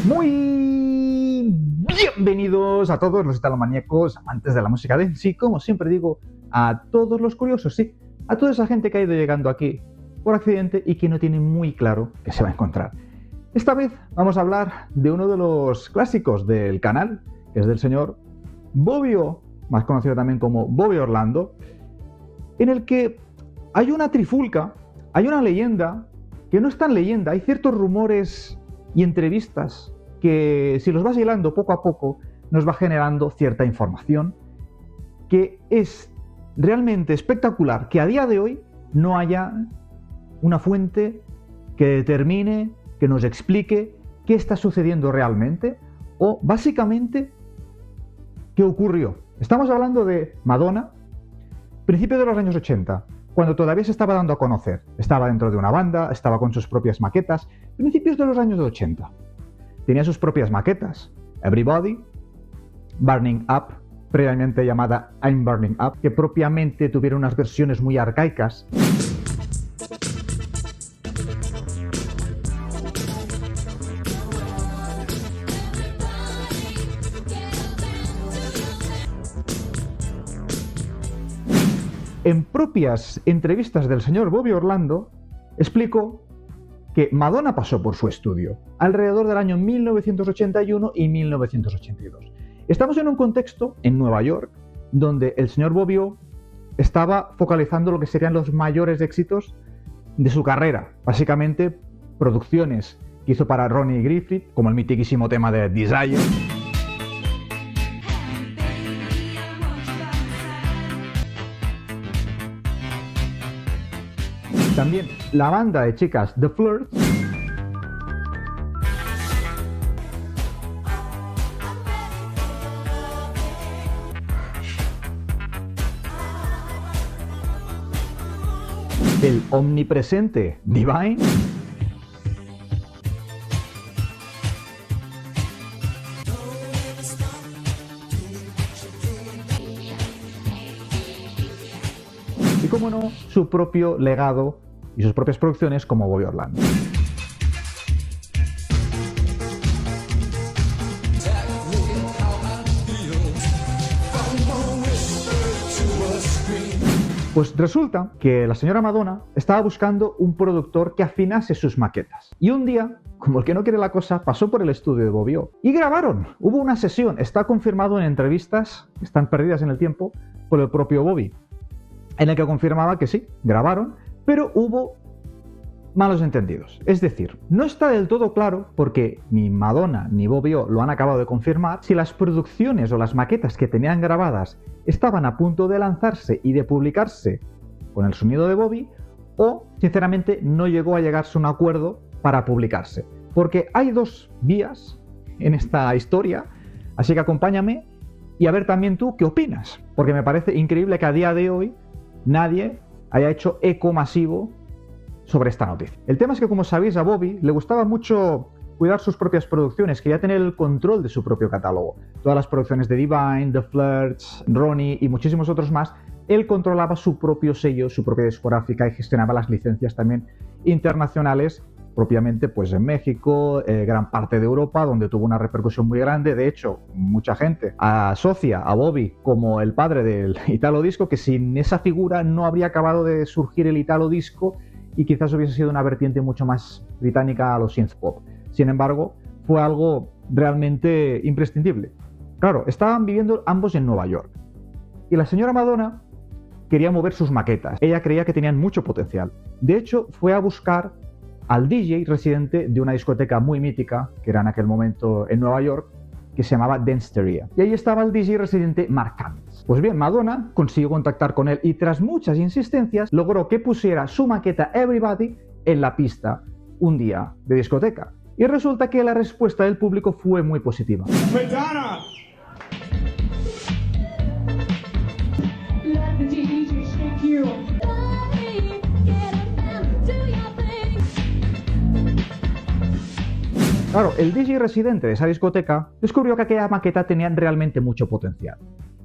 Muy bienvenidos a todos los italomaníacos, amantes de la música dance, sí, como siempre digo, a todos los curiosos, sí, a toda esa gente que ha ido llegando aquí por accidente y que no tiene muy claro qué se va a encontrar. Esta vez vamos a hablar de uno de los clásicos del canal, que es del señor Bobbio, más conocido también como Bobby Orlando, en el que hay una trifulca, hay una leyenda, que no es tan leyenda, hay ciertos rumores y entrevistas que, si los vas hilando poco a poco, nos va generando cierta información que es realmente espectacular que a día de hoy no haya una fuente que determine, que nos explique qué está sucediendo realmente o básicamente qué ocurrió. Estamos hablando de Madonna, principios de los años 80, cuando todavía se estaba dando a conocer. Estaba dentro de una banda, estaba con sus propias maquetas, principios de los años 80. Tenía sus propias maquetas, Everybody, Burning Up, previamente llamada I'm Burning Up, que propiamente tuvieron unas versiones muy arcaicas. En propias entrevistas del señor Bobby Orlando, explicó que Madonna pasó por su estudio alrededor del año 1981 y 1982. Estamos en un contexto en Nueva York donde el señor Bobbio estaba focalizando lo que serían los mayores éxitos de su carrera, básicamente producciones que hizo para Ronnie Griffith, como el mitiquísimo tema de Desire. También la banda de chicas The Flirts, el omnipresente Divine, y, como no, su propio legado y sus propias producciones como Bobby Orlando. Pues resulta que la señora Madonna estaba buscando un productor que afinase sus maquetas. Y un día, como el que no quiere la cosa, pasó por el estudio de Bobbio y grabaron. Hubo una sesión, está confirmado en entrevistas, están perdidas en el tiempo, por el propio Bobby, en el que confirmaba que sí, grabaron, pero hubo malos entendidos. Es decir, no está del todo claro, porque ni Madonna ni Bobbio lo han acabado de confirmar, si las producciones o las maquetas que tenían grabadas estaban a punto de lanzarse y de publicarse con el sonido de Bobby, o sinceramente no llegó a llegarse a un acuerdo para publicarse. Porque hay dos vías en esta historia, así que acompáñame y a ver también tú qué opinas, porque me parece increíble que a día de hoy nadie haya hecho eco masivo sobre esta noticia. El tema es que, como sabéis, a Bobby le gustaba mucho cuidar sus propias producciones, quería tener el control de su propio catálogo. Todas las producciones de Divine, The Flirts, Ronnie y muchísimos otros más, él controlaba su propio sello, su propia discográfica, y gestionaba las licencias también internacionales, propiamente pues en México, gran parte de Europa, donde tuvo una repercusión muy grande. De hecho, mucha gente asocia a Bobby como el padre del Italo Disco, que sin esa figura no habría acabado de surgir el Italo Disco y quizás hubiese sido una vertiente mucho más británica a los synth pop. Sin embargo, fue algo realmente imprescindible. Claro, estaban viviendo ambos en Nueva York y la señora Madonna quería mover sus maquetas. Ella creía que tenían mucho potencial. De hecho, fue a buscar al DJ residente de una discoteca muy mítica, que era en aquel momento en Nueva York, que se llamaba Danceteria. Y ahí estaba el DJ residente Mark Cummings. Pues bien, Madonna consiguió contactar con él y, tras muchas insistencias, logró que pusiera su maqueta Everybody en la pista un día de discoteca. Y resulta que la respuesta del público fue muy positiva. ¡Madonna! Claro, el DJ residente de esa discoteca descubrió que aquella maqueta tenía realmente mucho potencial.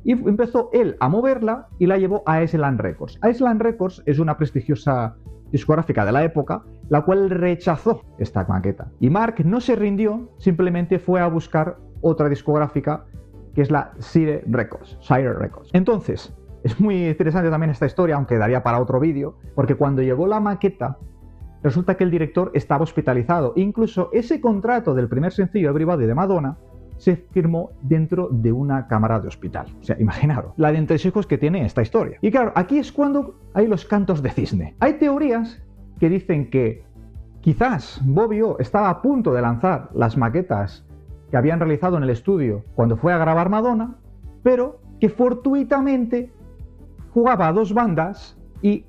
Y empezó él a moverla y la llevó a Island Records. Island Records es una prestigiosa discográfica de la época la cual rechazó esta maqueta. Y Mark no se rindió, simplemente fue a buscar otra discográfica, que es la Sire Records. Entonces, es muy interesante también esta historia, aunque daría para otro vídeo, porque cuando llegó la maqueta, resulta que el director estaba hospitalizado. Incluso ese contrato del primer sencillo, Everybody, de Madonna, se firmó dentro de una cámara de hospital. O sea, imaginaros la de entresijos que tiene esta historia. Y claro, aquí es cuando hay los cantos de cisne. Hay teorías que dicen que quizás Bobby O estaba a punto de lanzar las maquetas que habían realizado en el estudio cuando fue a grabar Madonna, pero que fortuitamente jugaba a dos bandas y,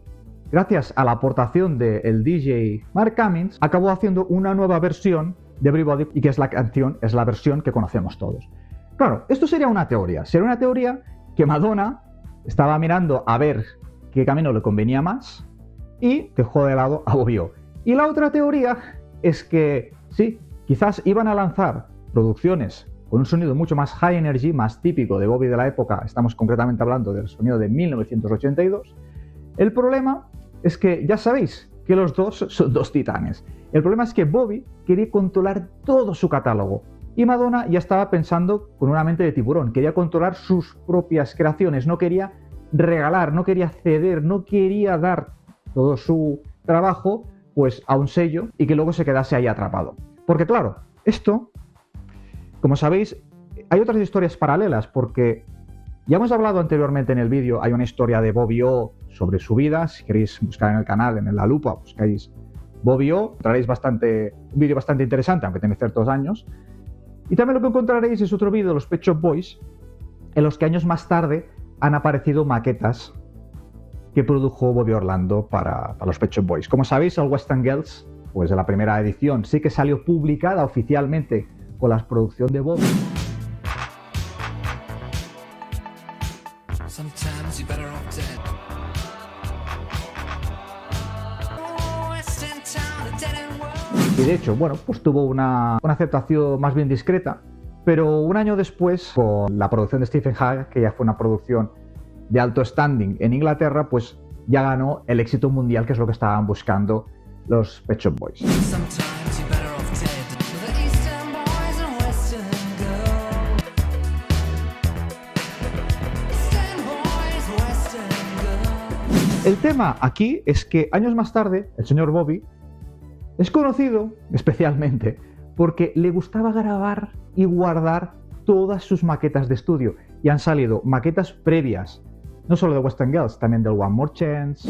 gracias a la aportación del DJ Mark Cummings, acabó haciendo una nueva versión de Everybody, y que es la canción, es la versión que conocemos todos. Claro, esto sería una teoría. Sería una teoría que Madonna estaba mirando a ver qué camino le convenía más y dejó de lado a Bobby O. Y la otra teoría es que sí, quizás iban a lanzar producciones con un sonido mucho más high energy, más típico de Bobby de la época. Estamos concretamente hablando del sonido de 1982. El problema es que ya sabéis que los dos son dos titanes. El problema es que Bobby quería controlar todo su catálogo y Madonna ya estaba pensando con una mente de tiburón. Quería controlar sus propias creaciones, no quería regalar, no quería ceder, no quería dar todo su trabajo pues a un sello y que luego se quedase ahí atrapado. Porque claro, esto, como sabéis, hay otras historias paralelas, porque ya hemos hablado anteriormente en el vídeo, hay una historia de Bobby O sobre su vida. Si queréis buscar en el canal, en la lupa, buscáis Bobby O, encontraréis un vídeo bastante interesante, aunque tiene ciertos años. Y también lo que encontraréis es otro vídeo de los Pet Shop Boys, en los que años más tarde han aparecido maquetas que produjo Bobby Orlando para los Pet Shop Boys. Como sabéis, el Western Girls, pues de la primera edición, sí que salió publicada oficialmente con la producción de Bobby. Y de hecho, bueno, pues tuvo una aceptación más bien discreta, pero un año después, con la producción de Stephen Hagg, que ya fue una producción de alto standing en Inglaterra, pues ya ganó el éxito mundial, que es lo que estaban buscando los Pet Shop Boys. El tema aquí es que años más tarde, el señor Bobby es conocido especialmente porque le gustaba grabar y guardar todas sus maquetas de estudio. Y han salido maquetas previas, no solo de Western Girls, también del One More Chance.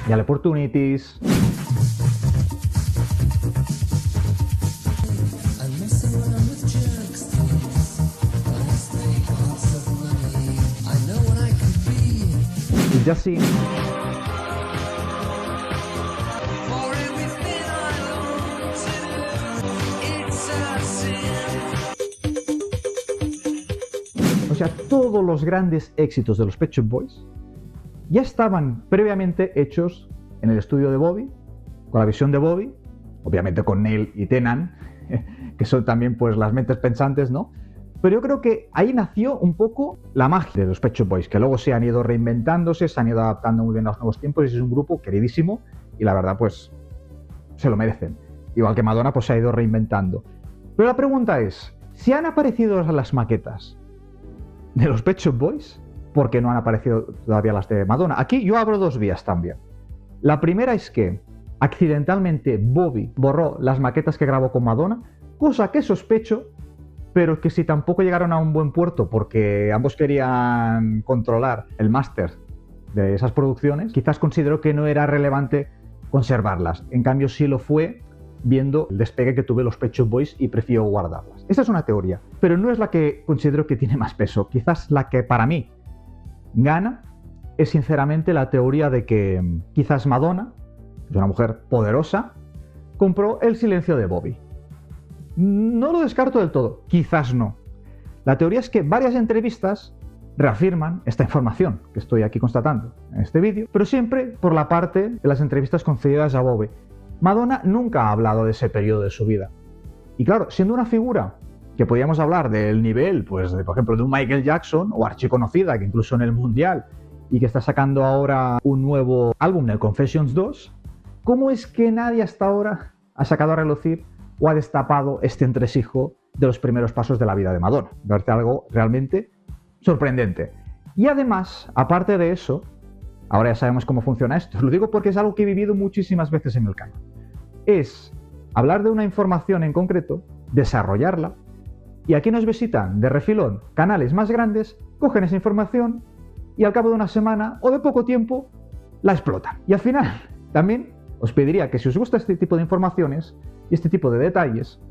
The Opportunities. Y ya sí. O sea, todos los grandes éxitos de los Pet Shop Boys ya estaban previamente hechos en el estudio de Bobby, con la visión de Bobby, obviamente con Neil y Tennant, que son también pues las mentes pensantes, ¿no? Pero yo creo que ahí nació un poco la magia de los Pet Shop Boys, que luego se han ido reinventándose, se han ido adaptando muy bien a los nuevos tiempos, y es un grupo queridísimo y la verdad pues se lo merecen. Igual que Madonna pues se ha ido reinventando. Pero la pregunta es, si han aparecido las maquetas de los Pet Shop Boys, ¿por qué no han aparecido todavía las de Madonna? Aquí yo abro dos vías también. La primera es que accidentalmente Bobby borró las maquetas que grabó con Madonna, cosa que sospecho, pero que si tampoco llegaron a un buen puerto porque ambos querían controlar el máster de esas producciones, quizás consideró que no era relevante conservarlas. En cambio sí lo fue viendo el despegue que tuve los Pet Shop Boys y prefirió guardarlas. Esta es una teoría, pero no es la que considero que tiene más peso. Quizás la que para mí gana es sinceramente la teoría de que quizás Madonna, que es una mujer poderosa, compró el silencio de Bobby. No lo descarto del todo, quizás no. La teoría es que varias entrevistas reafirman esta información que estoy aquí constatando en este vídeo, pero siempre por la parte de las entrevistas concedidas a Bobby. Madonna nunca ha hablado de ese periodo de su vida. Y claro, siendo una figura que podíamos hablar del nivel, pues, por ejemplo, de un Michael Jackson o archiconocida, que incluso en el Mundial, y que está sacando ahora un nuevo álbum, el Confessions 2, ¿cómo es que nadie hasta ahora ha sacado a relucir o ha destapado este entresijo de los primeros pasos de la vida de Madonna? Me parece algo realmente sorprendente. Y además, aparte de eso, ahora ya sabemos cómo funciona esto. Lo digo porque es algo que he vivido muchísimas veces en el canal. Es hablar de una información en concreto, desarrollarla, y aquí nos visitan de refilón canales más grandes, cogen esa información y al cabo de una semana o de poco tiempo la explotan. Y al final, también os pediría que si os gusta este tipo de informaciones y este tipo de detalles,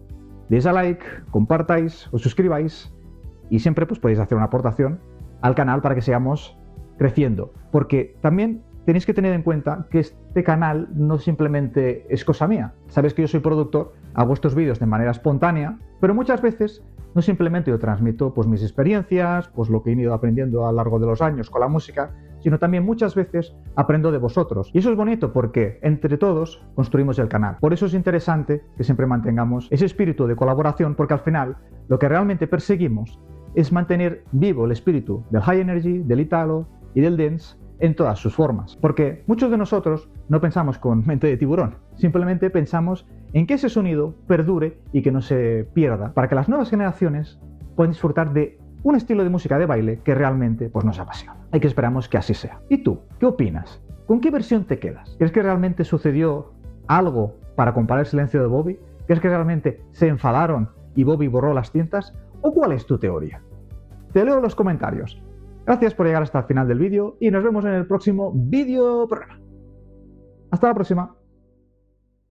deis a like, compartáis, os suscribáis y siempre pues podéis hacer una aportación al canal para que sigamos creciendo. Porque también tenéis que tener en cuenta que este canal no simplemente es cosa mía. Sabéis que yo soy productor, hago estos vídeos de manera espontánea, pero muchas veces no simplemente yo transmito pues mis experiencias, pues lo que he ido aprendiendo a lo largo de los años con la música, sino también muchas veces aprendo de vosotros. Y eso es bonito porque entre todos construimos el canal. Por eso es interesante que siempre mantengamos ese espíritu de colaboración, porque al final lo que realmente perseguimos es mantener vivo el espíritu del high energy, del italo y del dance en todas sus formas. Porque muchos de nosotros no pensamos con mente de tiburón, simplemente pensamos en que ese sonido perdure y que no se pierda, para que las nuevas generaciones puedan disfrutar de un estilo de música de baile que realmente pues, nos apasiona. Y que esperamos que así sea. ¿Y tú? ¿Qué opinas? ¿Con qué versión te quedas? ¿Crees que realmente sucedió algo para comparar el silencio de Bobby? ¿Crees que realmente se enfadaron y Bobby borró las cintas? ¿O cuál es tu teoría? Te leo en los comentarios. Gracias por llegar hasta el final del vídeo y nos vemos en el próximo vídeo programa. Hasta la próxima.